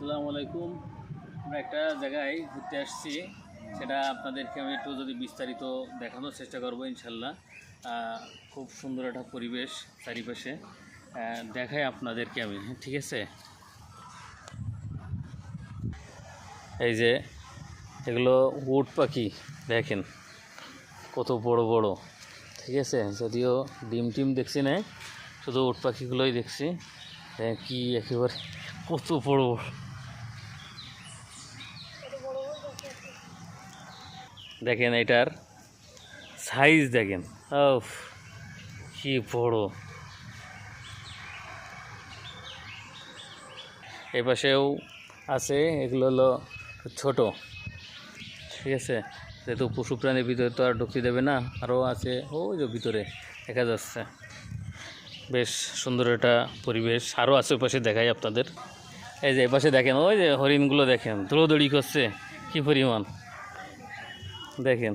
আসসালামু আলাইকুম। আমরা একটা জায়গায় ঘুরতে আসছি, সেটা আপনাদেরকে আমি একটু যদি বিস্তারিত দেখানোর চেষ্টা করবো ইনশাল্লাহ। খুব সুন্দর একটা পরিবেশ চারিপাশে দেখাই আপনাদেরকে আমি, ঠিক আছে। এই যে এগুলো উট পাখি, দেখেন কত বড় বড়, ঠিক আছে। যদিও ডিম টিম দেখছি না, শুধু উট পাখিগুলোই দেখছি। কি একেবারে কত বড় বড়, দেখেন এটার সাইজ দেখেন, কি বড়। এই পাশেও আছে, এগুলো হলো ছোট, ঠিক আছে। যেহেতু পশু প্রাণীর ভিতরে তো আর ঢুকতে দেবে না, আরও আছে ওই যে ভিতরে দেখা যাচ্ছে। বেশ সুন্দর একটা পরিবেশ, আরও আছে ওই পাশে দেখাই আপনাদের। এই যে এই পাশে দেখেন, ওই যে হরিণগুলো দেখেন দৌড়দৌড়ি করছে কি পরিমাণ, দেখেন।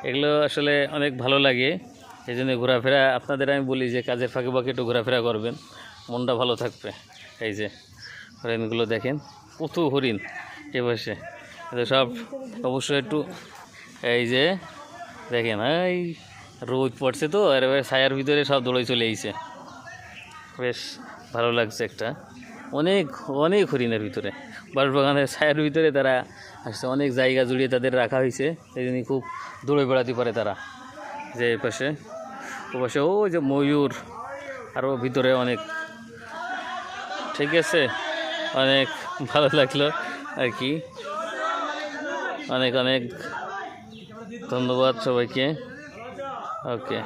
এগুলো আসলে অনেক ভালো লাগে, এই জন্য ঘোরাফেরা আপনাদের আমি বলি যে কাজের ফাঁকে ফাঁকে একটু ঘোরাফেরা করবেন, মনটা ভালো থাকবে। এই যে হরিণগুলো দেখেন, কত হরিণ এ পাশে, সব অবশ্যই একটু। এই যে দেখেন, এই রোদ পড়ছে তো, আর এবার ছায়ার ভিতরে সব দৌড়ে চলে এসেছে, বেশ ভালো লাগছে। একটা অনেক অনেক হরিণের ভিতরে, বাঁশবাগানের ছায়ার ভিতরে তারা আসছে, অনেক জায়গা জুড়িয়ে তাদের রাখা হয়েছে, এই জন্যই খুব দৌড়ে বেড়াতে পারে তারা। যে এই পাশে ও পাশে ও যে ময়ূর, আরও ভিতরে অনেক, ঠিক আছে। অনেক ভালো লাগলো আর কি। অনেক অনেক ধন্যবাদ সবাইকে। ওকে।